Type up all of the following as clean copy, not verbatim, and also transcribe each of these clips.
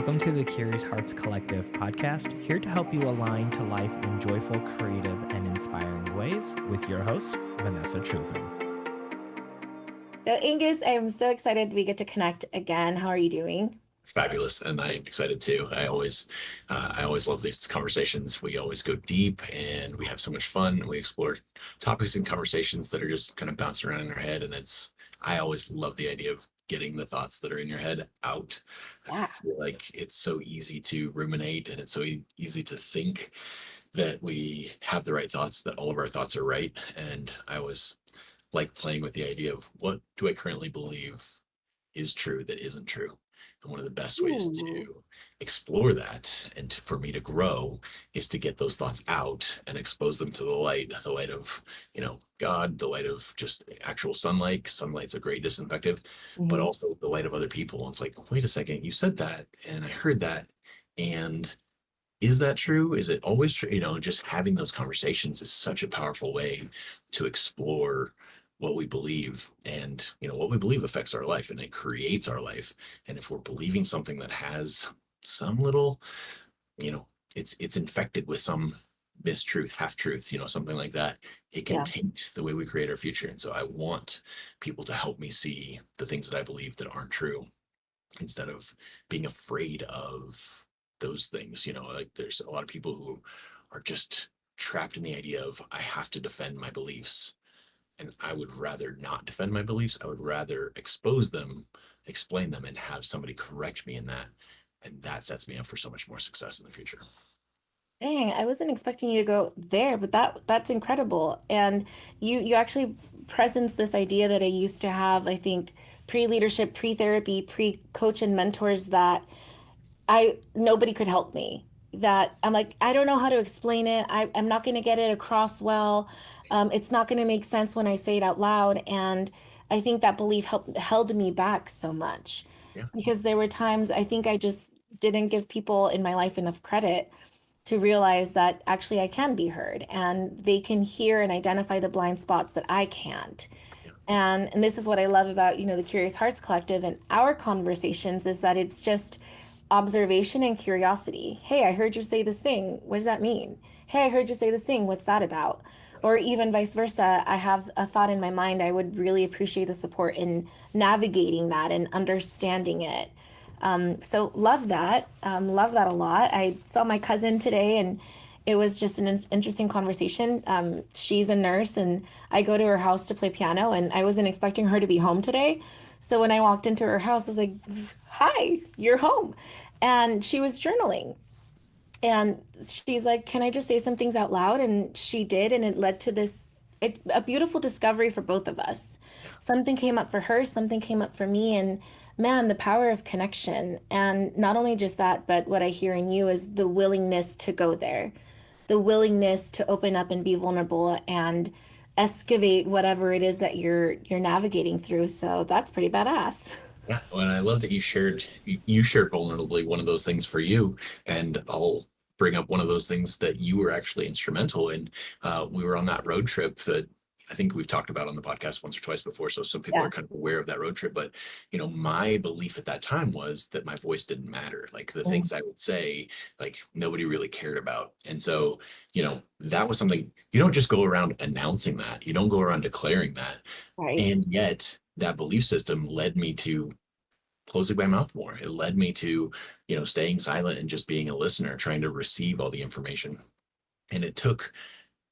Welcome to the Curious Hearts Collective podcast, here to help you align to life in joyful, creative, and inspiring ways with your host, Vanessa Truven. So Angus, I am so excited we get to connect again. How are you doing? Fabulous, and I'm excited too. I always love these conversations. We always go deep, and we have so much fun. We explore topics and conversations that are just kind of bouncing around in our head, and I always love the idea of getting the thoughts that are in your head out. I Yeah. feel like it's so easy to ruminate, and it's so easy to think that we have the right thoughts, that all of our thoughts are right. And I always like playing with the idea of, what do I currently believe is true that isn't true? And one of the best ways Ooh. to explore that and for me to grow is to get those thoughts out and expose them to the light of, God, the light of just actual sunlight. Sunlight's a great disinfectant, but Mhm. also the light of other people. And it's like, wait a second, you said that and I heard that. And is that true? Is it always true? Just having those conversations is such a powerful way to explore what we believe. And what we believe affects our life, and it creates our life. And if we're believing something that has some little, you know it's infected with some mistruth, half truth, something like that, it can Yeah. taint the way we create our future. And so I want people to help me see the things that I believe that aren't true, instead of being afraid of those things. Like, there's a lot of people who are just trapped in the idea of, I have to defend my beliefs. And I would rather not defend my beliefs. I would rather expose them, explain them, and have somebody correct me in that. And that sets me up for so much more success in the future. Dang, I wasn't expecting you to go there, but that's incredible. And you actually presence this idea that I used to have, I think, pre-leadership, pre-therapy, pre-coach and mentors that I nobody could help me. That I'm like, I don't know how to explain it. I'm not going to get it across well. It's not going to make sense when I say it out loud. And I think that belief held me back so much Yeah. because there were times I think I just didn't give people in my life enough credit to realize that actually I can be heard and they can hear and identify the blind spots that I can't. Yeah. And this is what I love about, the Curious Hearts Collective and our conversations is that it's just observation and curiosity. Hey, I heard you say this thing. What does that mean? Hey, I heard you say this thing. What's that about? Or even vice versa. I have a thought in my mind. I would really appreciate the support in navigating that and understanding it. So love that a lot. I saw my cousin today and it was just an interesting conversation. She's a nurse and I go to her house to play piano and I wasn't expecting her to be home today. So when I walked into her house, I was like, hi, you're home. And she was journaling. And she's like, can I just say some things out loud? And she did. And it led to a beautiful discovery for both of us. Yeah. Something came up for her, something came up for me. And man, the power of connection. And not only just that, but what I hear in you is the willingness to go there, the willingness to open up and be vulnerable and excavate whatever it is that you're navigating through. So that's pretty badass. Yeah, well, and I love that you shared vulnerably one of those things for you, and I'll bring up one of those things that you were actually instrumental in. We were on that road trip that I think we've talked about on the podcast once or twice before, so some people Yeah. are kind of aware of that road trip. But my belief at that time was that my voice didn't matter. Like, the Mm. things I would say, like, nobody really cared about. And so, that was something, you don't just go around announcing that. You don't go around declaring that. Right. And yet that belief system led me to closing my mouth more. It led me to, staying silent and just being a listener, trying to receive all the information. And it took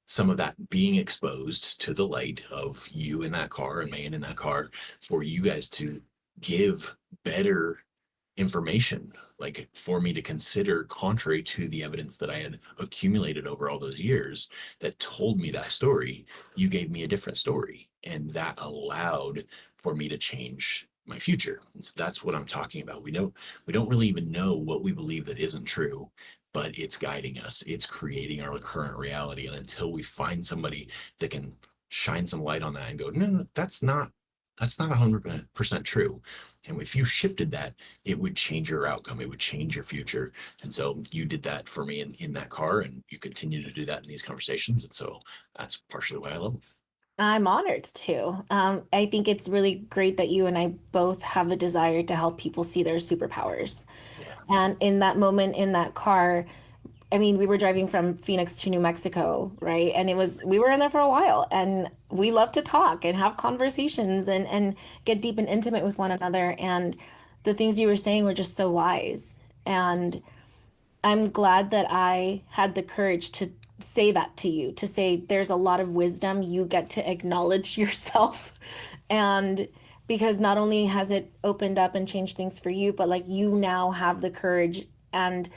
some of that being exposed to the light of you in that car and man in that car for you guys to give better information, like for me to consider, contrary to the evidence that I had accumulated over all those years that told me that story. You gave me a different story, and that allowed for me to change my future. And so that's what I'm talking about. We don't really even know what we believe that isn't true, but it's guiding us. It's creating our current reality. And until we find somebody that can shine some light on that and go, no, no, that's not 100% true. And if you shifted that, it would change your outcome. It would change your future. And so you did that for me in that car, and you continue to do that in these conversations. And so that's partially why I love them. I'm honored to. I think it's really great that you and I both have a desire to help people see their superpowers. Yeah. And in that moment in that car, I mean, we were driving from Phoenix to New Mexico, right? And we were in there for a while and we love to talk and have conversations and get deep and intimate with one another. And the things you were saying were just so wise. And I'm glad that I had the courage to say that to you, to say there's a lot of wisdom. You get to acknowledge yourself. And because not only has it opened up and changed things for you, but like you now have the courage and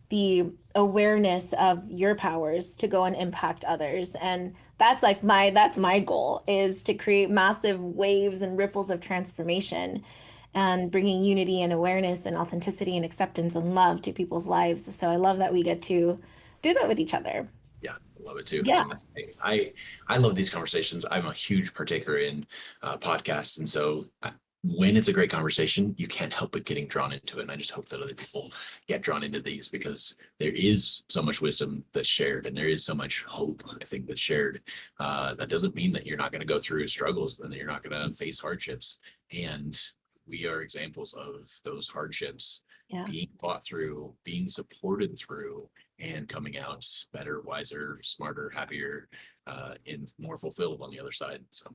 the awareness of your powers to go and impact others. And that's my goal is to create massive waves and ripples of transformation and bringing unity and awareness and authenticity and acceptance and love to people's lives. So I love that we get to do that with each other. Yeah, I love it too. Yeah. And I love these conversations. I'm a huge partaker in podcasts, and so when it's a great conversation, you can't help but getting drawn into it. And I just hope that other people get drawn into these because there is so much wisdom that's shared, and there is so much hope, I think, that's shared. That doesn't mean that you're not going to go through struggles, and that you're not going to face hardships. And we are examples of those hardships Yeah. being fought through, being supported through, and coming out better, wiser, smarter, happier, and more fulfilled on the other side. So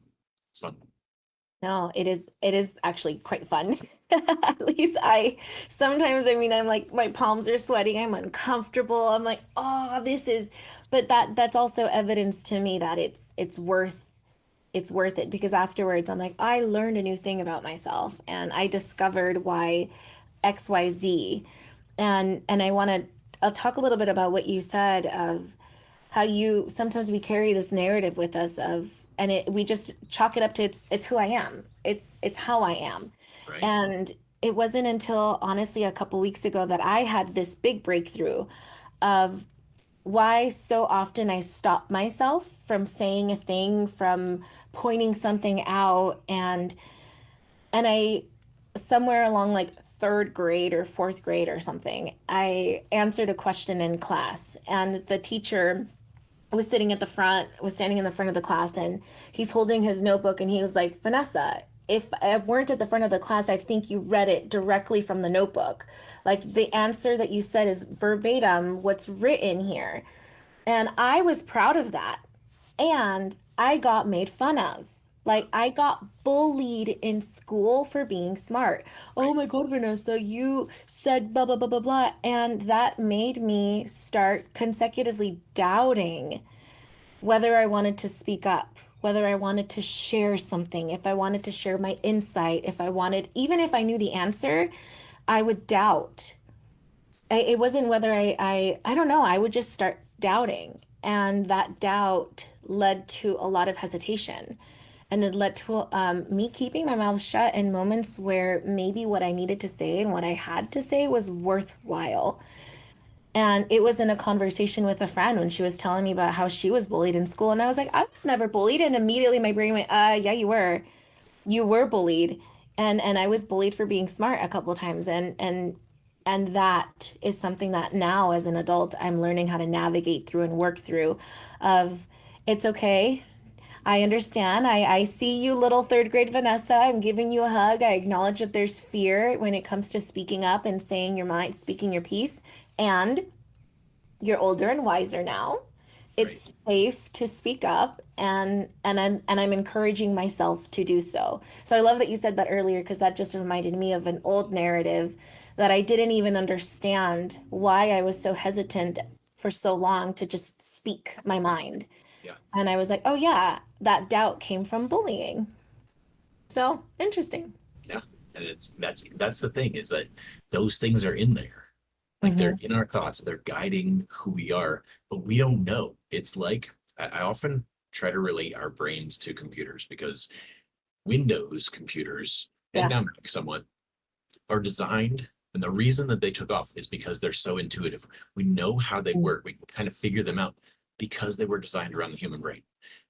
it's fun. No, it is actually quite fun. At least sometimes, I mean, I'm like my palms are sweating, I'm uncomfortable. I'm like, oh, but that's also evidence to me that it's worth it because afterwards I'm like, I learned a new thing about myself and I discovered why XYZ. And I'll talk a little bit about what you said of how you sometimes we carry this narrative with us of and we just chalk it up to it's who I am. It's how I am. Right. And it wasn't until honestly a couple weeks ago that I had this big breakthrough of why so often I stop myself from saying a thing, from pointing something out, and I somewhere along like third grade or fourth grade or something, I answered a question in class, and the teacher was standing in the front of the class, and he's holding his notebook, and he was like, Vanessa, if I weren't at the front of the class, I think you read it directly from the notebook. Like the answer that you said is verbatim what's written here. And I was proud of that. And I got made fun of. Like I got bullied in school for being smart. Oh Right. my God, Vanessa, you said blah, blah, blah, blah, blah. And that made me start consecutively doubting whether I wanted to speak up, whether I wanted to share something, if I wanted to share my insight, if I wanted, even if I knew the answer, I would doubt. It wasn't whether I don't know, I would just start doubting. And that doubt led to a lot of hesitation. And it led to me keeping my mouth shut in moments where maybe what I needed to say and what I had to say was worthwhile. And it was in a conversation with a friend when she was telling me about how she was bullied in school. And I was like, I was never bullied. And immediately my brain went, yeah, you were. You were bullied. And I was bullied for being smart a couple of times. And that is something that now as an adult I'm learning how to navigate through and work through of it's okay. I understand. I see you, little third grade Vanessa. I'm giving you a hug. I acknowledge that there's fear when it comes to speaking up and saying your mind, speaking your piece. And you're older and wiser now. Right. It's safe to speak up and I'm encouraging myself to do so. So I love that you said that earlier because that just reminded me of an old narrative that I didn't even understand why I was so hesitant for so long to just speak my mind. Yeah. And I was like, oh yeah, that doubt came from bullying. So interesting. Yeah. And that's the thing is that those things are in there. Like they're Hmm. in our thoughts, they're guiding who we are, but we don't know. It's like I often try to relate our brains to computers because Windows computers and Yeah. now Mac somewhat are designed. And the reason that they took off is because they're so intuitive. We know how they work. We can kind of figure them out because they were designed around the human brain.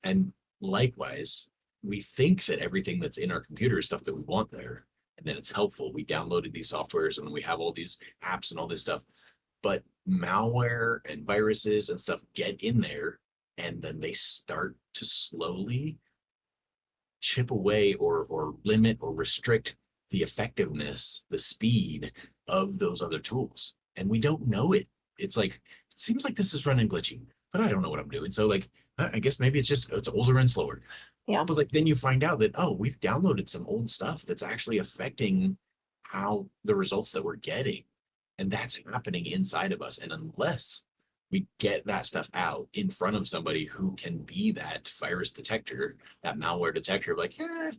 And likewise, we think that everything that's in our computer is stuff that we want there. And then it's helpful. We downloaded these softwares and we have all these apps and all this stuff. But malware and viruses and stuff get in there and then they start to slowly chip away or limit or restrict the effectiveness, the speed of those other tools. And we don't know it. It's like, it seems like this is running glitchy, but I don't know what I'm doing. So like, I guess maybe it's older and slower. Yeah. But like, then you find out that, oh, we've downloaded some old stuff that's actually affecting how the results that we're getting. And that's happening inside of us. And unless we get that stuff out in front of somebody who can be that virus detector, that malware detector, like, yeah,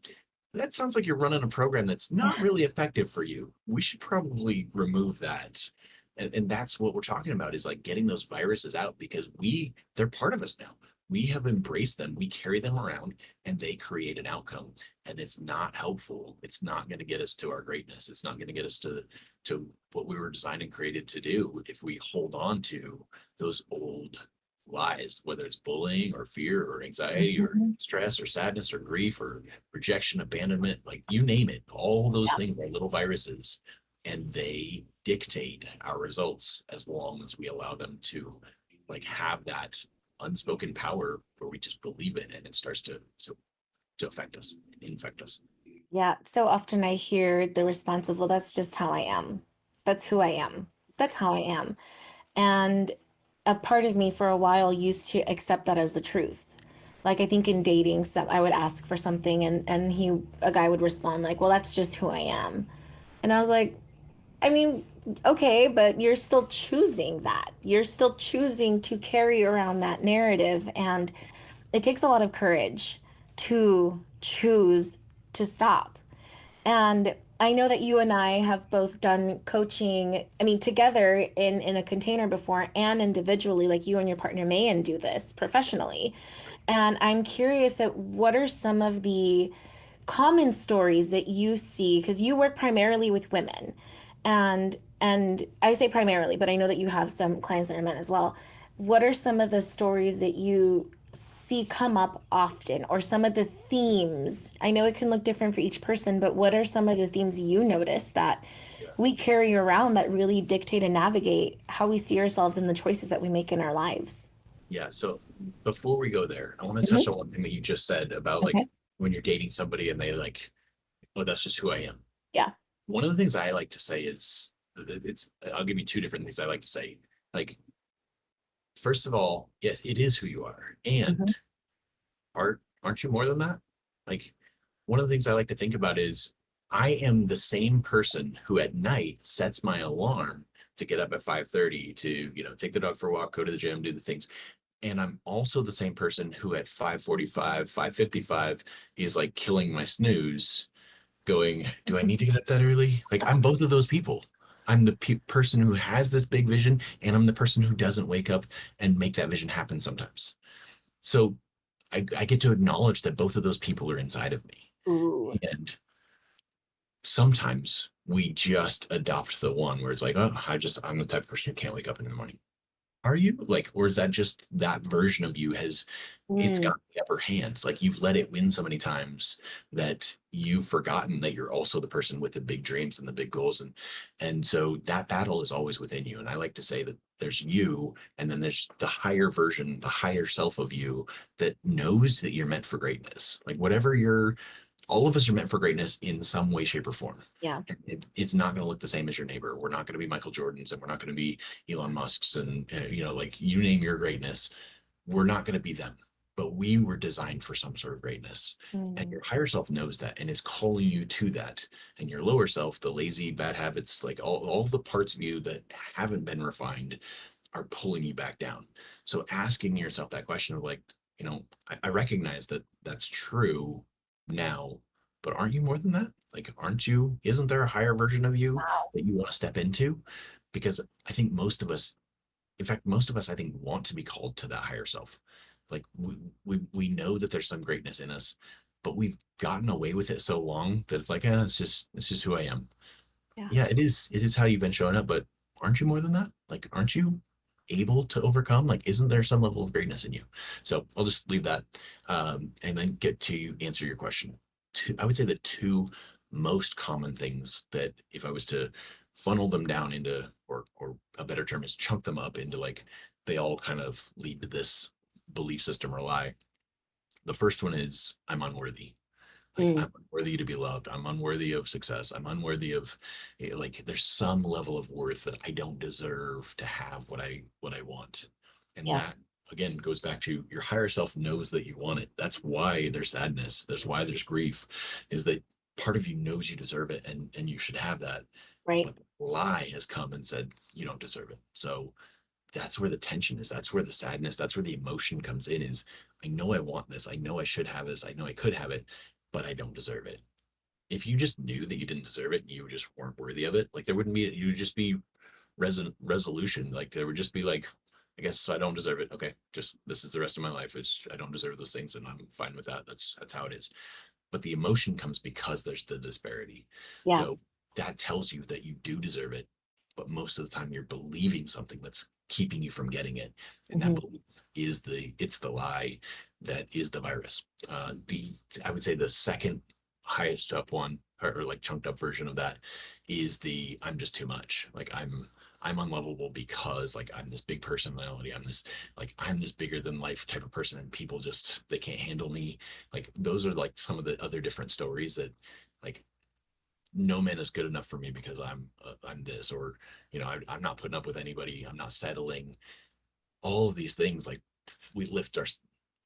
that sounds like you're running a program that's not really effective for you. We should probably remove that. And that's what we're talking about, is like getting those viruses out, because they're part of us now. We have embraced them. We carry them around, and they create an outcome. And it's not helpful. It's not going to get us to our greatness. It's not going to get us to what we were designed and created to do if we hold on to those old lies, whether it's bullying or fear or anxiety or stress or sadness or grief or rejection, abandonment, like you name it. All those things are little viruses, and they dictate our results as long as we allow them to like have that unspoken power where we just believe it, and it starts to affect us, infect us. Yeah. So often I hear the response of, well, that's just how I am. That's who I am. That's how I am. And a part of me for a while used to accept that as the truth. Like I think in dating, some I would ask for something and a guy would respond like, well, that's just who I am. And I was like, I mean, okay, but you're still choosing that. You're still choosing to carry around that narrative. And it takes a lot of courage to choose to stop. And I know that you and I have both done coaching, I mean, together in a container before and individually, like you and your partner may and do this professionally. And I'm curious at what are some of the common stories that you see, because you work primarily with women. And I say primarily, but I know that you have some clients that are men as well. What are some of the stories that you see come up often, or some of the themes? I know it can look different for each person, but what are some of the themes you notice that we carry around that really dictate and navigate how we see ourselves and the choices that we make in our lives? Yeah. So before we go there, I want to touch Mhm. on one thing that you just said about like Okay. when you're dating somebody and they like, oh, that's just who I am. Yeah. One of the things I like to say is I'll give you two different things I like to say. Like, first of all, yes, it is who you are. Mhm. And aren't you more than that? Like, one of the things I like to think about is I am the same person who at night sets my alarm to get up at 5:30 to, take the dog for a walk, go to the gym, do the things. And I'm also the same person who at 5:45, 5:55 is like killing my snooze, going, do I need to get up that early? Like, I'm both of those people. I'm the person who has this big vision, and I'm the person who doesn't wake up and make that vision happen sometimes. So I get to acknowledge that both of those people are inside of me. Ooh. And sometimes we just adopt the one where it's like, oh, I'm the type of person who can't wake up in the morning. Are you like, or is that just that version of you it's Mm. got the upper hand? Like you've let it win so many times that you've forgotten that you're also the person with the big dreams and the big goals. And so that battle is always within you. And I like to say that there's you, and then there's the higher version, the higher self of you that knows that you're meant for greatness. Like whatever all of us are meant for greatness in some way, shape, or form. Yeah. It's not going to look the same as your neighbor. We're not going to be Michael Jordan's, and we're not going to be Elon Musk's, and like you name your greatness. We're not going to be them, but we were designed for some sort of greatness. And Mm. your higher self knows that and is calling you to that. And your lower self, the lazy, bad habits, like all the parts of you that haven't been refined, are pulling you back down. So asking yourself that question of like, I recognize that that's true now, but aren't you more than that? Like, isn't there a higher version of you Wow. that you want to step into? Because I think most of us, I think, want to be called to that higher self. Like we know that there's some greatness in us, but we've gotten away with it so long that it's like, it's just who I am. Yeah. Yeah, it is how you've been showing up, but aren't you more than that? Like, aren't you able to overcome? Like, isn't there some level of greatness in you? So I'll just leave that, and then get to answer your question. I would say the two most common things that if I was to funnel them down into, or a better term is chunk them up into, like, they all kind of lead to this belief system or lie. The first one is I'm unworthy. Like Mm. I'm unworthy to be loved. I'm unworthy of success. I'm unworthy of like there's some level of worth that I don't deserve to have what I want. And Yeah. that again goes back to your higher self knows that you want it. That's why there's sadness. That's why there's grief, is that part of you knows you deserve it and you should have that. Right. But the lie has come and said you don't deserve it. So that's where the tension is. That's where the sadness, that's where the emotion comes in is I know I want this. I know I should have this. I know I could have it, but I don't deserve it. If you just knew that you didn't deserve it and you just weren't worthy of it, like there wouldn't be, you would just be resolution. Like there would just be like, I guess I don't deserve it. Okay, just this is the rest of my life. It's I don't deserve those things, and I'm fine with that. That's how it is. But the emotion comes because there's the disparity. Yeah. So that tells you that you do deserve it, but most of the time you're believing something that's keeping you from getting it, and that Hmm. belief is the lie that is the virus. The I would say the second highest up one or like chunked up version of that is the I'm just too much. Like I'm unlovable because like I'm this big personality. I'm this bigger than life type of person, and people just they can't handle me. Like those are like some of the other different stories that like no man is good enough for me because I'm this, or I'm not putting up with anybody. I'm not settling. All of these things like we lift our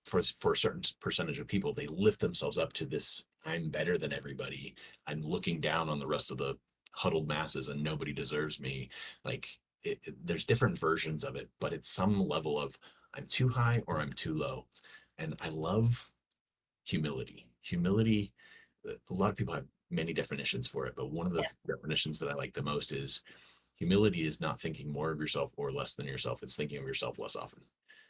for a certain percentage of people, they lift themselves up to this I'm better than everybody. I'm looking down on the rest of the huddled masses and nobody deserves me. Like there's different versions of it, but it's some level of I'm too high or I'm too low. And I love humility. Humility, a lot of people have many definitions for it, but one of the definitions that I like the most is humility is not thinking more of yourself or less than yourself. It's thinking of yourself less often.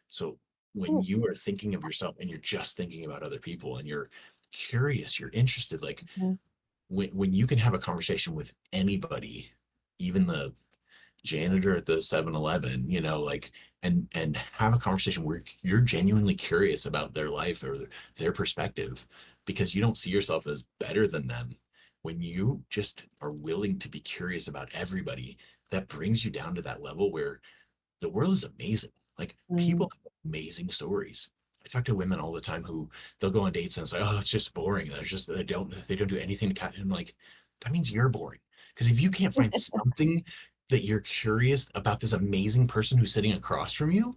So when Mm. you are thinking of yourself and you're just thinking about other people and you're curious, you're interested, like Mhm. when you can have a conversation with anybody, even the janitor at the 7-Eleven, like and have a conversation where you're genuinely curious about their life or their perspective because you don't see yourself as better than them. When you just are willing to be curious about everybody, that brings you down to that level where the world is amazing. Like Mm. people have amazing stories. I talk to women all the time who they'll go on dates and it's like, oh, it's just boring. There's just they don't do anything to catch. And I'm like, that means you're boring. Because if you can't find something that you're curious about this amazing person who's sitting across from you,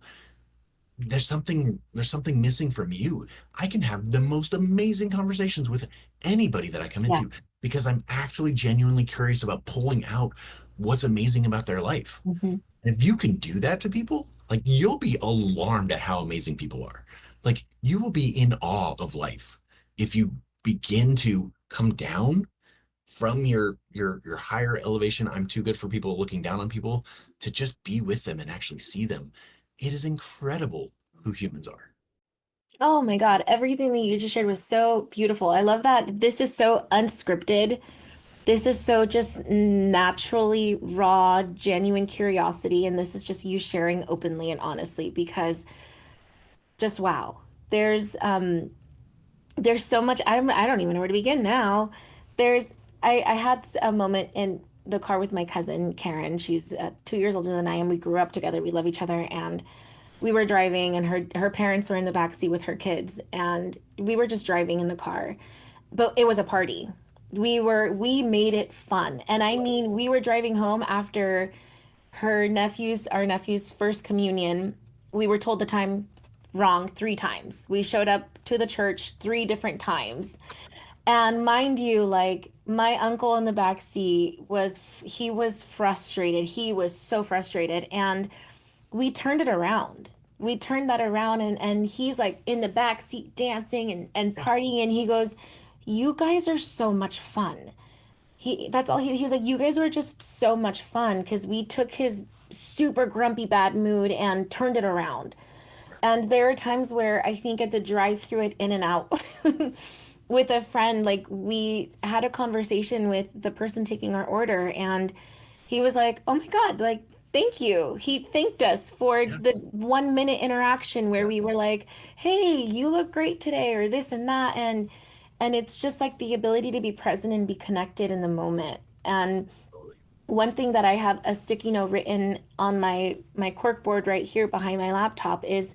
there's something missing from you. I can have the most amazing conversations with anybody that I come Yeah. into because I'm actually genuinely curious about pulling out what's amazing about their life. Hmm. And if you can do that to people, like you'll be alarmed at how amazing people are. Like you will be in awe of life if you begin to come down from your higher elevation, I'm too good for people, looking down on people, to just be with them and actually see them. It is incredible who humans are. Oh my God. Everything that you just shared was so beautiful. I love that this is so unscripted. This is so just naturally raw, genuine curiosity. And this is just you sharing openly and honestly because just wow. There's there's so much I don't even know where to begin now. There's I had a moment in the car with my cousin Karen. She's 2 years older than I am. We grew up together. We love each other, and we were driving, and her parents were in the back seat with her kids, and we were just driving in the car. But it was a party. We made it fun, and I mean, we were driving home after our nephew's first communion. We were told the time wrong 3 times. We showed up to the church 3 different times. And mind you, like my uncle in the back seat he was frustrated. He was so frustrated. And we turned it around. We turned that around and he's like in the back seat dancing and partying. And he goes, "You guys are so much fun." That's all he was like, "You guys were just so much fun because we took his super grumpy bad mood and turned it around." And there are times where I think at the drive-through at In-N-Out with a friend, like we had a conversation with the person taking our order, and he was like, "Oh my God, like, thank you." He thanked us for Yeah, the 1 minute interaction where yeah, we were like, "Hey, you look great today," or this and that. And it's just like the ability to be present and be connected in the moment. And totally. one thing that I have a sticky note written on my cork board right here behind my laptop is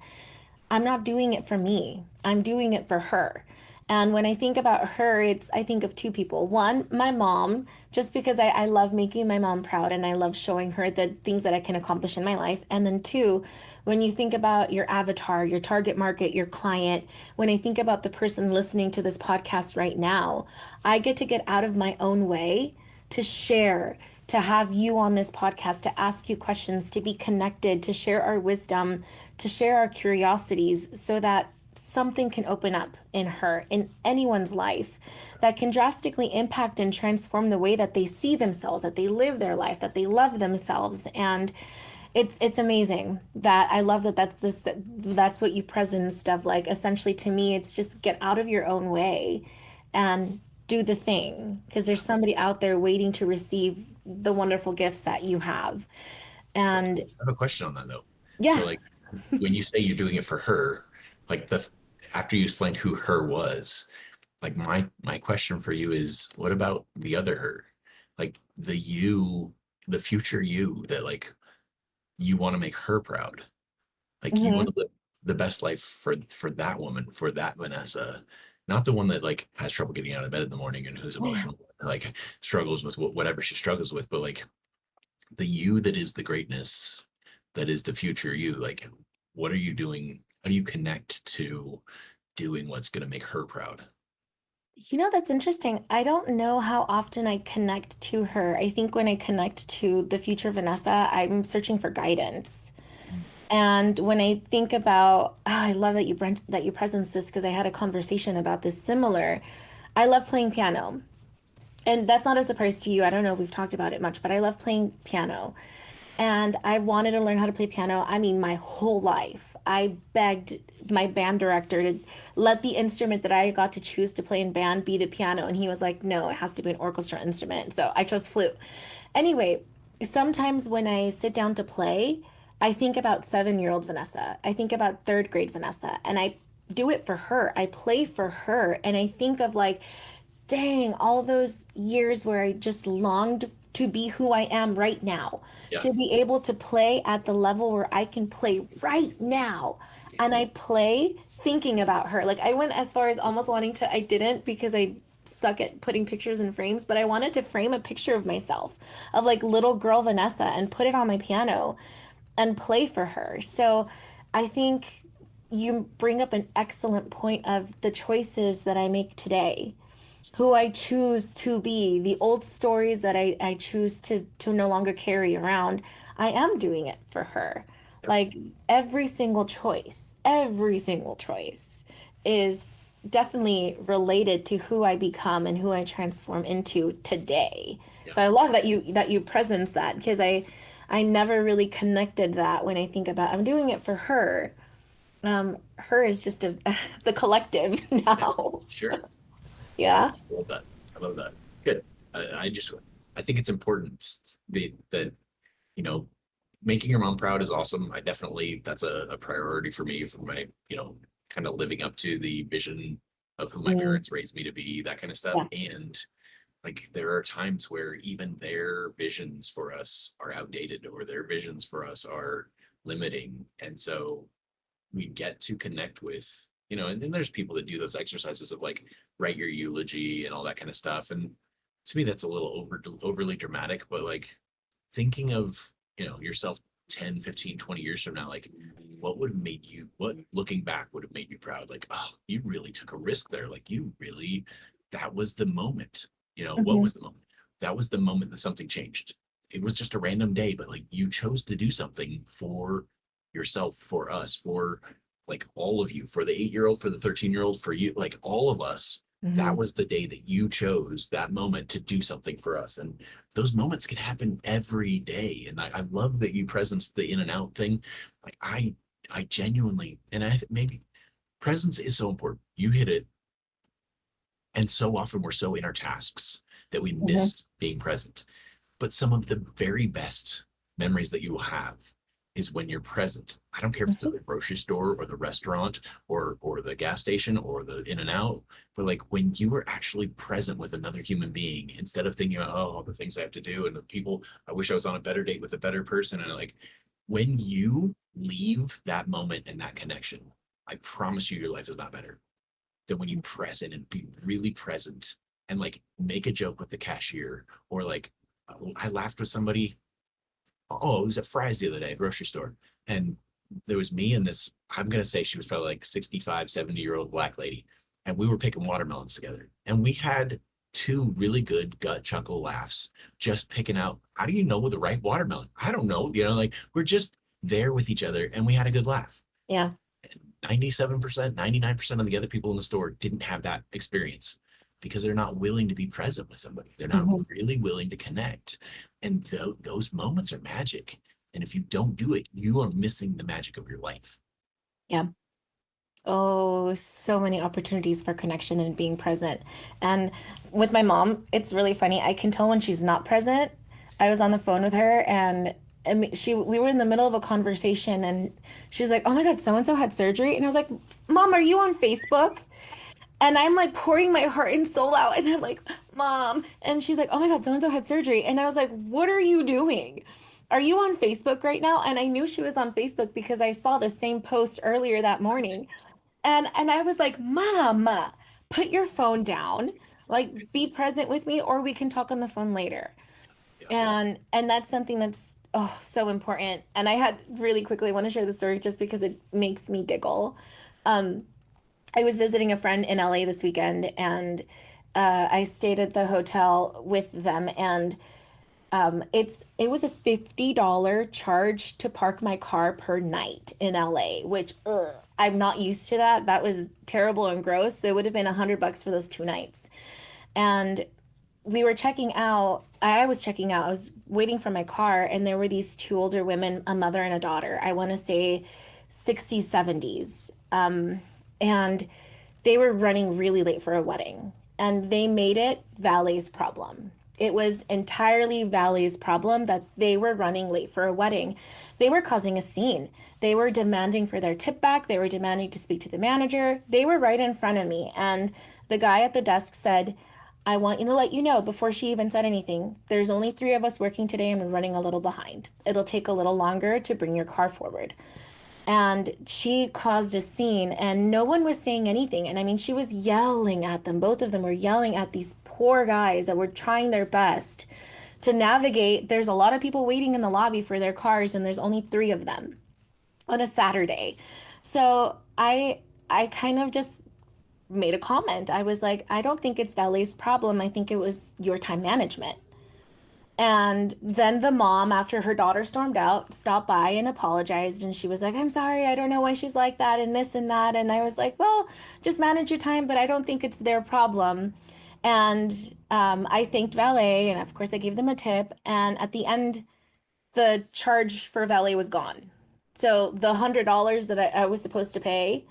I'm not doing it for me. I'm doing it for her. And when I think about her, I think of two people. One, my mom, just because I love making my mom proud and I love showing her the things that I can accomplish in my life. And then two, when you think about your avatar, your target market, your client, when I think about the person listening to this podcast right now, I get to get out of my own way to share, to have you on this podcast, to ask you questions, to be connected, to share our wisdom, to share our curiosities so that something can open up in her, in anyone's life, that can drastically impact and transform the way that they see themselves, that they live their life, that they love themselves. And it's amazing that I love that that's what you present of. Like, essentially, to me, it's just get out of your own way and do the thing, because there's somebody out there waiting to receive the wonderful gifts that you have. And I have a question on that though. So yeah. like when you say you're doing it for her, like the after you explained who her was, like my question for you is what about the other her? Like the you, the future you that like you want to make her proud. Like you want Mhm. to live the best life for that woman, for that Vanessa, not the one that like has trouble getting out of bed in the morning and who's Yeah. emotional, like struggles with whatever she struggles with, but like the you that is the greatness, that is the future you. Like, what are you doing? How do you connect to doing what's going to make her proud? That's interesting. I don't know how often I connect to her. I think when I connect to the future Vanessa, I'm searching for guidance. And when I think about, I love that you presence this, because I had a conversation about this similar. I love playing piano. And that's not a surprise to you. I don't know if we've talked about it much, but I love playing piano. And I wanted to learn how to play piano. I mean, my whole life. I begged my band director to let the instrument that I got to choose to play in band be the piano. And he was like, no, it has to be an orchestra instrument. So I chose flute. Anyway, sometimes when I sit down to play, I think about 7-year-old Vanessa. I think about third grade Vanessa. And I do it for her. I play for her. And I think of like, dang, all those years where I just longed to be who I am right now, Yeah. to be able to play at the level where I can play right now. And I play thinking about her. Like, I went as far as almost wanting to, I didn't, because I suck at putting pictures in frames, but I wanted to frame a picture of myself, of like little girl Vanessa, and put it on my piano and play for her. So I think you bring up an excellent point of the choices that I make today, who I choose to be, the old stories that I choose to no longer carry around. I am doing it for her. Yeah. Like, every single choice is definitely related to who I become and who I transform into today. Yeah. So I love that you presence that, because I never really connected that when I think about I'm doing it for her. Her is just the collective Yeah. now. Sure. Yeah. I love that. I love that. Good. I just, I think it's important that, you know, making your mom proud is awesome. I definitely, that's a priority for me for my, kind of living up to the vision of who my Mm, parents raised me to be, that kind of stuff. yeah. And like, there are times where even their visions for us are outdated or their visions for us are limiting. And so we get to connect with, and then there's people that do those exercises of like write your eulogy and all that kind of stuff. And to me, that's a little overly dramatic, but like thinking of, yourself 10, 15, 20 years from now, like what would have made you, what looking back would have made you proud? Like, oh, you really took a risk there. Like you really, that was the moment, what Mhm. was the moment? That was the moment that something changed. It was just a random day, but like you chose to do something for yourself, for us, for like all of you, for the 8-year-old, for the 13-year-old, for you, like all of us. That Mhm. was the day that you chose that moment to do something for us. And those moments can happen every day. And I love that you presence the in and out thing. Like I genuinely, and maybe presence is so important. You hit it. And so often we're so in our tasks that we Mhm. miss being present. But some of the very best memories that you will have is when you're present. I don't care if it's at Mhm. the grocery store or the restaurant or the gas station or the in and out, but like when you are actually present with another human being instead of thinking about, oh, all the things I have to do and the people, I wish I was on a better date with a better person. And like when you leave that moment and that connection, I promise you your life is not better. that when you press in and be really present and like make a joke with the cashier, or like I laughed with somebody. Oh, it was at Fry's the other day, grocery store. And there was me and this, I'm going to say she was probably like 65, 70-year-old black lady. And we were picking watermelons together. And we had two really good gut chuckle laughs, just picking out, how do you know the right watermelon? I don't know. Like we're just there with each other and we had a good laugh. Yeah. 97%, 99% of the other people in the store didn't have that experience because they're not willing to be present with somebody. They're not really willing to connect. And those moments are magic. And if you don't do it, you are missing the magic of your life. Yeah. Oh, so many opportunities for connection and being present. And with my mom, it's really funny. I can tell when she's not present. I was on the phone with her and we were in the middle of a conversation and she's like, "Oh my God, so and so had surgery." And I was like, "Mom, are you on Facebook?" And I'm like pouring my heart and soul out and I'm like, "Mom." And she's like, "Oh my God, so and so had surgery." And I was like, "What are you doing? Are you on Facebook right now?" And I knew she was on Facebook because I saw the same post earlier that morning. And I was like, "Mom, put your phone down. Like be present with me or we can talk on the phone later." Yeah. And that's something that's so important. And I had really quickly, I want to share the story just because it makes me giggle. Um, I was visiting a friend in LA this weekend and I stayed at the hotel with them and it was a $50 charge to park my car per night in LA, which I'm not used to that. That was terrible and gross. So it would have been $100 for those 2 nights. And we were checking out. I was checking out. I was waiting for my car, and there were these two older women, a mother and a daughter. I want to say 60s, 70s. And they were running really late for a wedding, and they made it Valet's problem. It was entirely Valet's problem that they were running late for a wedding. They were causing a scene. They were demanding for their tip back. They were demanding to speak to the manager. They were right in front of me. And the guy at the desk said, "I want you to let you know," before she even said anything, "there's only 3 of us working today and we're running a little behind. It'll take a little longer to bring your car forward." And she caused a scene and no one was saying anything. And I mean, she was yelling at them. Both of them were yelling at these poor guys that were trying their best to navigate. There's a lot of people waiting in the lobby for their cars and there's only 3 of them on a Saturday. So I kind of just made a comment. I was like, "I don't think it's Valet's problem. I think it was your time management." And then the mom, after her daughter stormed out, stopped by and apologized. And she was like, "I'm sorry. I don't know why she's like that and this and that." And I was like, "Well, just manage your time, but I don't think it's their problem." And I thanked Valet. And of course, I gave them a tip. And at the end, the charge for Valet was gone. So the $100 that I was supposed to pay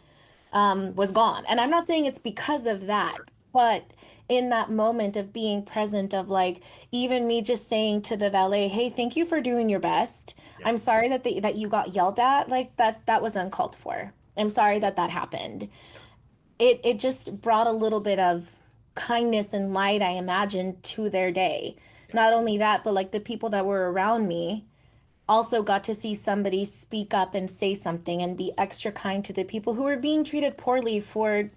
was gone. And I'm not saying it's because of that, but in that moment of being present, of like even me just saying to the valet, "Hey, thank you for doing your best. Yeah. I'm sorry that you got yelled at. Like that was uncalled for. I'm sorry that happened." It just brought a little bit of kindness and light, I imagine, to their day. Yeah. Not only that, but like the people that were around me also got to see somebody speak up and say something and be extra kind to the people who were being treated poorly for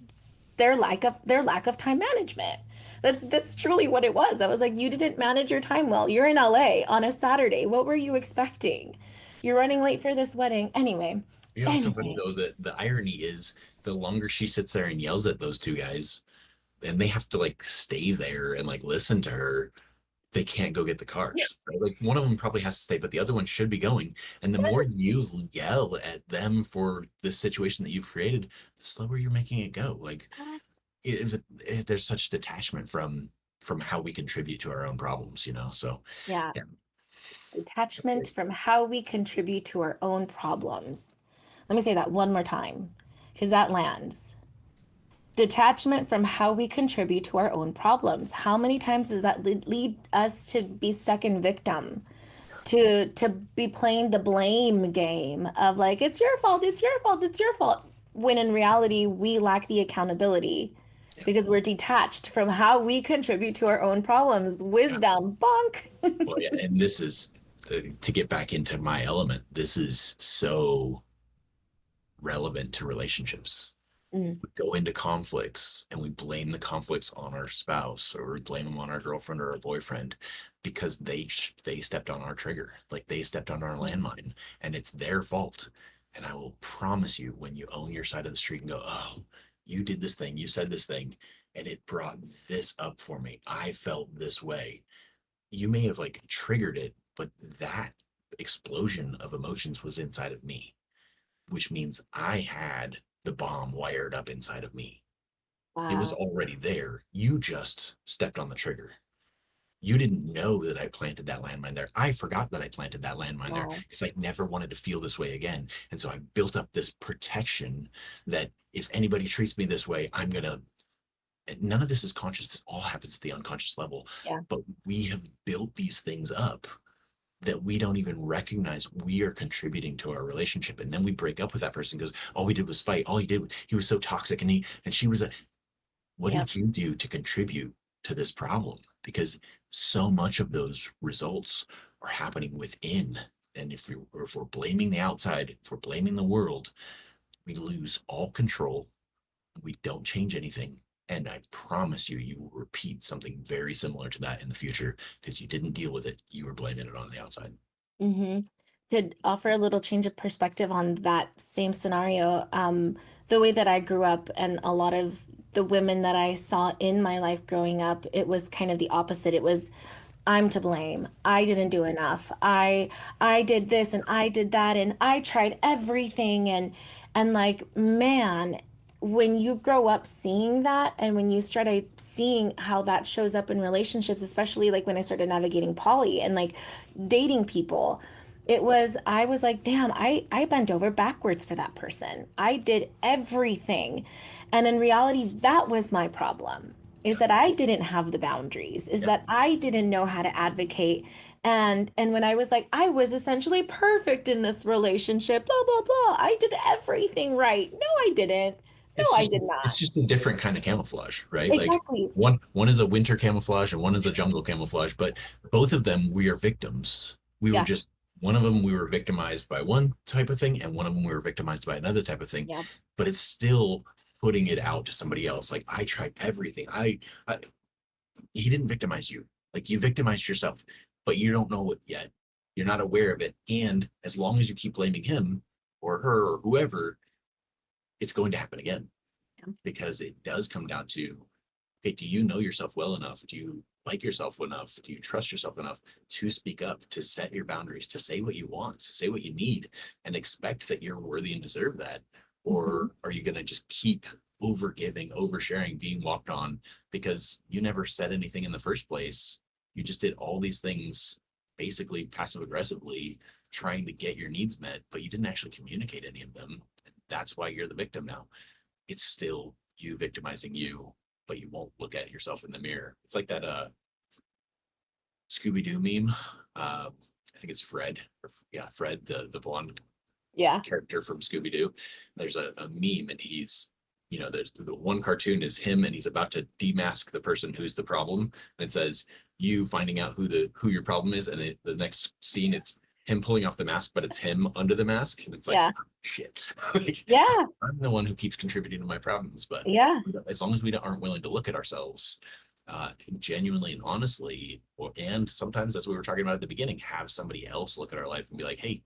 their lack of time management. That's truly what it was. I was like, "You didn't manage your time well. You're in LA on a Saturday. What were you expecting? You're running late for this wedding." Anyway. It's so funny though that the irony is the longer she sits there and yells at those two guys, and they have to like stay there and like listen to her, they can't go get the cars. Right? Like one of them probably has to stay, but the other one should be going. And the more you yell at them for the situation that you've created, the slower you're making it go. Like if there's such detachment from how we contribute to our own problems, So Yeah. yeah. Detachment from how we contribute to our own problems. Let me say that one more time because that lands. Detachment from how we contribute to our own problems. How many times does that lead us to be stuck in victim? To be playing the blame game of like, "It's your fault, it's your fault, it's your fault." When in reality, we lack the accountability Yeah. because we're detached from how we contribute to our own problems. Wisdom, bonk. Well, yeah, and this is to get back into my element. This is so relevant to relationships. Mm. We go into conflicts and we blame the conflicts on our spouse, or we blame them on our girlfriend or our boyfriend because they stepped on our trigger, like they stepped on our landmine, and it's their fault. And I will promise you, when you own your side of the street and go, oh, you did this thing, you said this thing, and it brought this up for me, I felt this way. You may have like triggered it, but that explosion of emotions was inside of me, which means I had the bomb wired up inside of me. It was Wow. already there. You just stepped on the trigger. You didn't know that I planted that landmine there. I forgot that I planted that landmine there Wow. because I never wanted to feel this way again. And so I built up this protection that if anybody treats me this way, I'm going to. None of this is conscious. This all happens at the unconscious level. Yeah. But we have built these things up that we don't even recognize we are contributing to our relationship. And then we break up with that person because all we did was fight. All he did, he was so toxic, and she was a, what Yeah. did you do to contribute to this problem? Because so much of those results are happening within. And if we're blaming the outside, if we're blaming the world, we lose all control. We don't change anything. And I promise you, you will repeat something very similar to that in the future because you didn't deal with it. You were blaming it on the outside. Mm-hmm. To offer a little change of perspective on that same scenario, the way that I grew up and a lot of the women that I saw in my life growing up, it was kind of the opposite. It was, I'm to blame. I didn't do enough. I did this and I did that and I tried everything and like, man, when you grow up seeing that and when you started seeing how that shows up in relationships, especially like when I started navigating poly and like dating people, I was like, damn, I bent over backwards for that person. I did everything. And in reality, that was my problem, is Yeah. that I didn't have the boundaries, is Yeah. that I didn't know how to advocate. And when I was like, I was essentially perfect in this relationship, blah, blah, blah. I did everything right. No, I didn't. No, it's I just did it's not. just a different kind of camouflage, right? Like Exactly. one is a winter camouflage and one is a jungle camouflage, but both of them we are victims. We were Yeah. just one of them we were victimized by one type of thing and one of them we were victimized by another type of thing, Yeah. but it's still putting it out to somebody else. Like I tried everything. I he didn't victimize you. Like you victimized yourself, but you don't know it yet. You're not aware of it. And as long as you keep blaming him or her or whoever, it's going to happen again Yeah. because it does come down to, okay, do you know yourself well enough? Do you like yourself enough? Do you trust yourself enough to speak up, to set your boundaries, to say what you want, to say what you need, and expect that you're worthy and deserve that? Mhm. Or are you going to just keep over giving, oversharing, being walked on because you never said anything in the first place? You just did all these things basically passive aggressively trying to get your needs met, but you didn't actually communicate any of them. That's why you're the victim now. It's still you victimizing you, but you won't look at yourself in the mirror. It's like that Scooby Doo meme. I think it's Fred. Yeah, Fred, the blonde Yeah. character from Scooby Doo. There's a meme, and there's the one cartoon is him, and he's about to demask the person who's the problem, and it says you finding out who your problem is, and the next scene it's him pulling off the mask, but it's him under the mask, and it's like Yeah. shit. Like, Yeah. I'm the one who keeps contributing to my problems, but Yeah. as long as we aren't willing to look at ourselves genuinely and honestly, and sometimes as we were talking about at the beginning, have somebody else look at our life and be like, hey,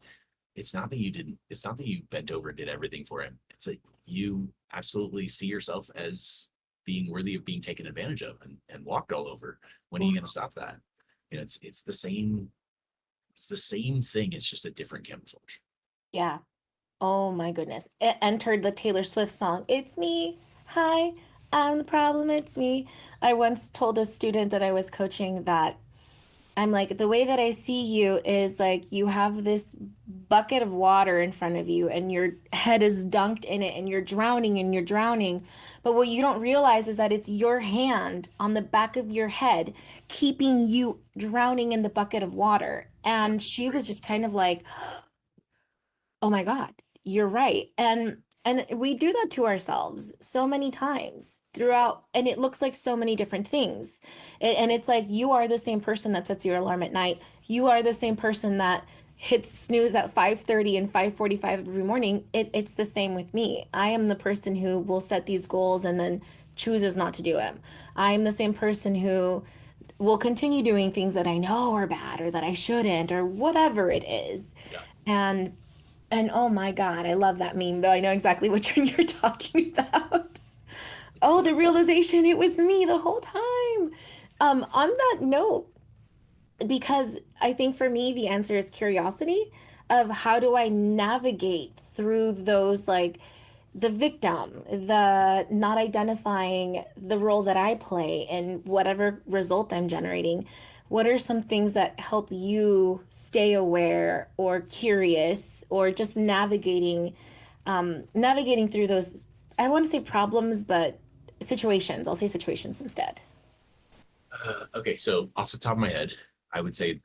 it's not that you bent over and did everything for him. It's that you absolutely see yourself as being worthy of being taken advantage of and walked all over. When are you going to stop that? It's the same thing. It's just a different camouflage. Yeah. Oh my goodness. It entered the Taylor Swift song. It's me. Hi, I'm the problem. It's me. I once told a student that I was coaching that I'm like, the way that I see you is like you have this bucket of water in front of you and your head is dunked in it and you're drowning and you're drowning. But what you don't realize is that it's your hand on the back of your head keeping you drowning in the bucket of water. Yeah, And she was just kind of like, oh my God, you're right. And we do that to ourselves so many times throughout, and it looks like so many different things. And it's like you are the same person that sets your alarm at night. You are the same person that hits snooze at 5:30 and 5:45 every morning, it's the same with me. I am the person who will set these goals and then chooses not to do them. I'm the same person who will continue doing things that I know are bad or that I shouldn't or whatever it is. Yeah. And oh my God, I love that meme though. I know exactly what you're talking about. Oh, the realization it was me the whole time. On that note, because I think for me, the answer is curiosity of how do I navigate through those like the victim, the not identifying the role that I play and whatever result I'm generating. What are some things that help you stay aware or curious or just navigating through those, I want to say problems, but situations. I'll say situations instead. Okay, so off the top of my head, I would say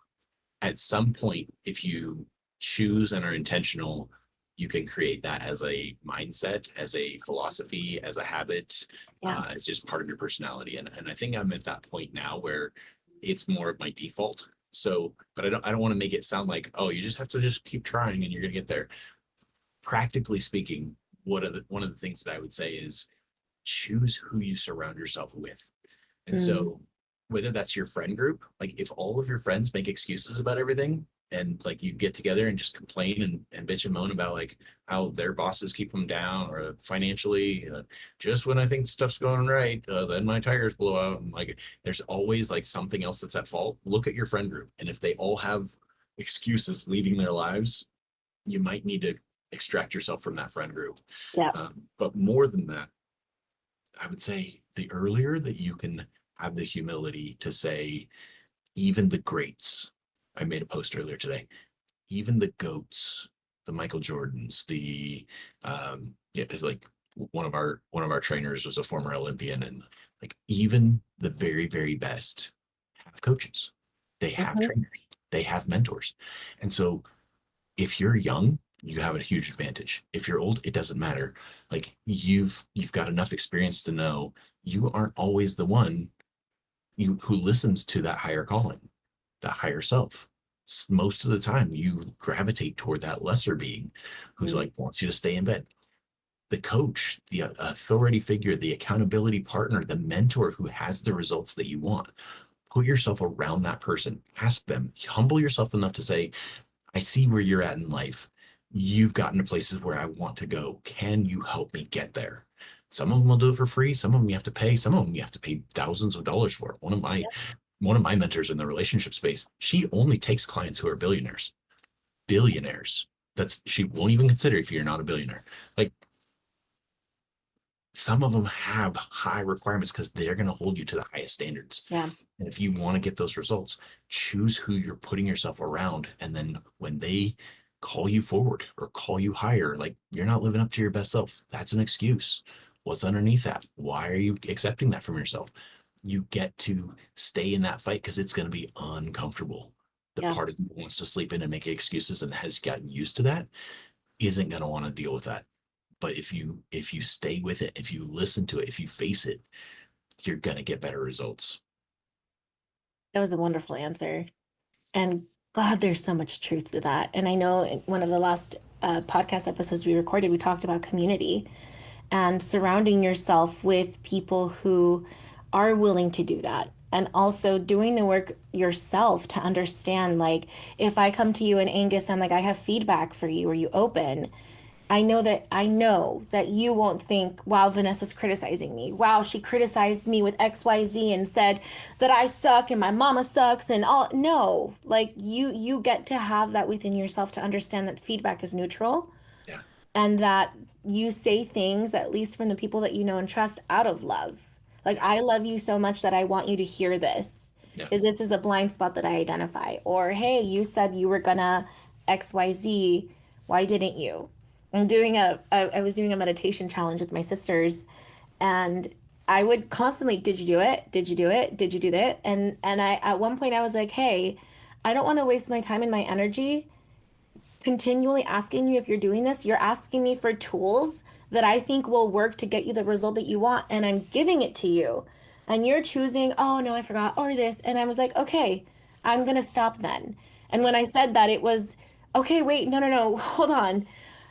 at some point, if you choose and are intentional, you can create that as a mindset, as a philosophy, as a habit. Yeah. It's just part of your personality. And I think I'm at that point now where it's more of my default. So, but I don't want to make it sound like, oh, you just have to just keep trying and you're gonna get there. Practically speaking, one of the things that I would say is choose who you surround yourself with. And Mm, so whether that's your friend group, like if all of your friends make excuses about everything and like you get together and just complain and bitch and moan about like how their bosses keep them down or financially, just when I think stuff's going right, then my tires blow out. And like there's always like something else that's at fault. Look at your friend group. And if they all have excuses leading their lives, you might need to extract yourself from that friend group. yeah. But more than that, I would say the earlier that you can have the humility to say, even the greats, I made a post earlier today, even the goats, the Michael Jordans, yeah, it's like one of our trainers was a former Olympian, and like even the very, very best have coaches, they have Mhm. trainers, they have mentors. And so if you're young, you have a huge advantage. If you're old, it doesn't matter. Like you've got enough experience to know you aren't always the one you who listens to that higher calling, that higher self. Most of the time, you gravitate toward that lesser being who's Mm, like wants you to stay in bed. The coach, the authority figure, the accountability partner, the mentor who has the results that you want. Put yourself around that person. Ask them. Humble yourself enough to say, I see where you're at in life. You've gotten to places where I want to go. Can you help me get there? Some of them will do it for free. Some of them you have to pay. Some of them you have to pay thousands of dollars for. One of my mentors in the relationship space, she only takes clients who are billionaires. Billionaires. That's she won't even consider if you're not a billionaire. Like some of them have high requirements because they're going to hold you to the highest standards. yeah. And if you want to get those results, choose who you're putting yourself around. And then when they call you forward or call you higher, like you're not living up to your best self, that's an excuse. What's underneath that? Why are you accepting that from yourself? You get to stay in that fight because it's going to be uncomfortable. The Yeah. part of you that wants to sleep in and make excuses and has gotten used to that isn't going to want to deal with that. But if you stay with it, if you listen to it, if you face it, you're going to get better results. That was a wonderful answer. And God, there's so much truth to that. And I know in one of the last podcast episodes we recorded, we talked about community and surrounding yourself with people who are willing to do that. And also doing the work yourself to understand, like, if I come to you and Angus, I'm like, I have feedback for you. Are you open? I know that you won't think, wow, Vanessa's criticizing me. Wow, she criticized me with XYZ and said that I suck and my mama sucks and all. No, like you get to have that within yourself to understand that feedback is neutral Yeah. and that you say things, at least from the people that you know and trust, out of love. Like, I love you so much that I want you to hear this Yeah. because this is a blind spot that I identify. Or, hey, you said you were gonna XYZ. Why didn't you? I was doing a meditation challenge with my sisters, and I would constantly, did you do it? Did you do it? Did you do that? And I at one point I was like, hey, I don't want to waste my time and my energy continually asking you if you're doing this. You're asking me for tools that I think will work to get you the result that you want, and I'm giving it to you. And you're choosing, oh no, I forgot, or this. And I was like, okay, I'm gonna stop then. And when I said that, it was okay, wait, no, hold on.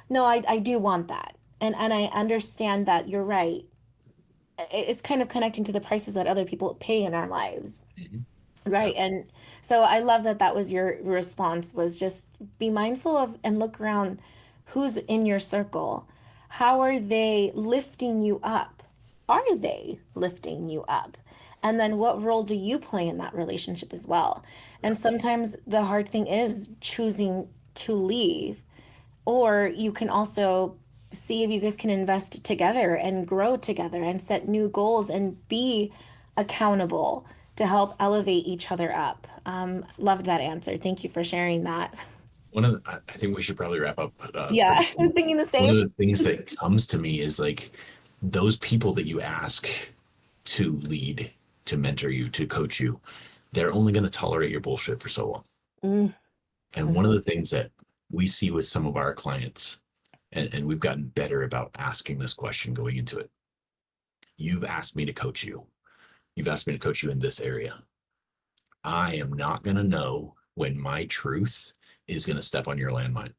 No, I do want that. And I understand that you're right. It's kind of connecting to the prices that other people pay in our lives. Mhm. Right. Yeah. And so I love that that was your response, was just be mindful of and look around who's in your circle. How are they lifting you up? Are they lifting you up? And then what role do you play in that relationship as well? Yeah. And sometimes the hard thing is choosing to leave, or you can also see if you guys can invest together and grow together and set new goals and be accountable to help elevate each other up. Loved that answer. Thank you for sharing that. I think we should probably wrap up Yeah, pretty I was soon. thinking the One same. of the things that comes to me is like those people that you ask to lead, to mentor you, to coach you, they're only going to tolerate your bullshit for so long. Mm, And one of mhm. the things that we see with some of our clients, and we've gotten better about asking this question going into it. You've asked me to coach you. You've asked me to coach you in this area. I am not going to know when my truth is going to step on your landmine.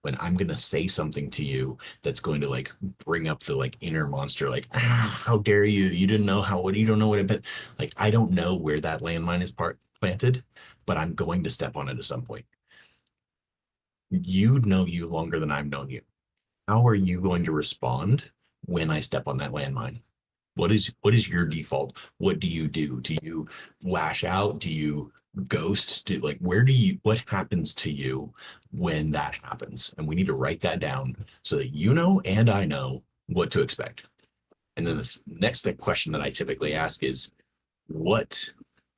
When I'm going to say something to you that's going to like bring up the like inner monster, like, how dare you? You didn't know how, what, you don't know what it meant. Like, I don't know where that landmine is planted, but I'm going to step on it at some point. You know you longer than I've known you. How are you going to respond when I step on that landmine? What is your default? What do you do? Do you lash out? Do you ghost? What happens to you when that happens? And we need to write that down so that you know and I know what to expect. And then the next question that I typically ask is, what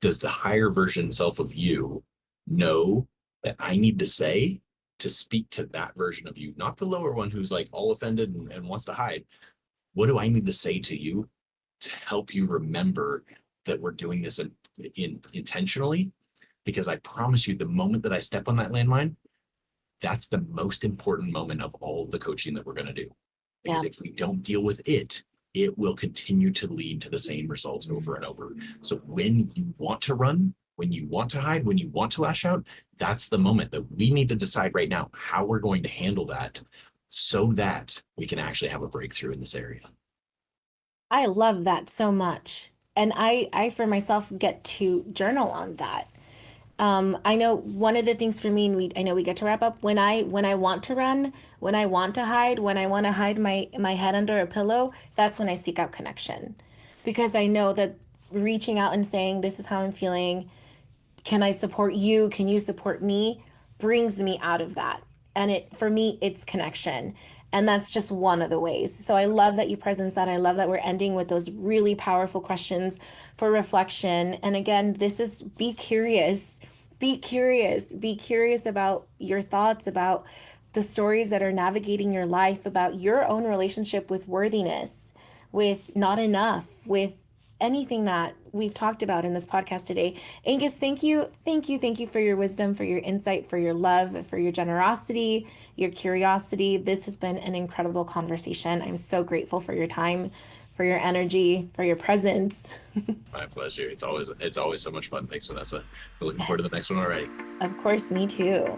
does the higher version self of you know that I need to say to speak to that version of you, not the lower one who's like all offended and wants to hide. What do I need to say to you to help you remember that we're doing this intentionally? Because I promise you, the moment that I step on that landmine, that's the most important moment of all the coaching that we're going to do. Yeah. Because if we don't deal with it, it will continue to lead to the same results over and over. So when you want to run, when you want to hide, when you want to lash out, that's the moment that we need to decide right now how we're going to handle that so that we can actually have a breakthrough in this area. I love that so much. And I for myself get to journal on that. I know one of the things for me, and I know we get to wrap up. When I want to run, when I want to hide, when I want to hide my head under a pillow, that's when I seek out connection, because I know that reaching out and saying, "This is how I'm feeling. Can I support you? Can you support me?" brings me out of that. And it for me, it's connection. And that's just one of the ways. So I love that you presence that. I love that we're ending with those really powerful questions for reflection. And again, this is be curious. Be curious. Be curious about your thoughts, about the stories that are navigating your life, about your own relationship with worthiness, with not enough, with anything that we've talked about in this podcast today. Angus, thank you for your wisdom, for your insight, for your love, for your generosity, your curiosity. This has been an incredible conversation. I'm so grateful for your time, for your energy, for your presence. My pleasure. It's always so much fun. Thanks, Vanessa. We're looking forward to Yes, the next one already. of course, me too.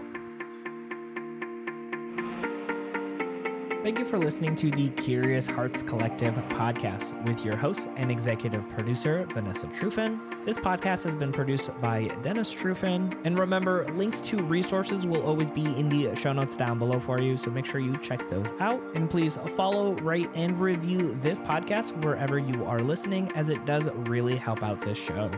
Thank you for listening to the Curious Hearts Collective podcast with your host and executive producer, Vanessa Truffin. This podcast has been produced by Dennis Truffin. And remember, links to resources will always be in the show notes down below for you, so make sure you check those out. And please follow, rate, and review this podcast wherever you are listening, as it does really help out this show.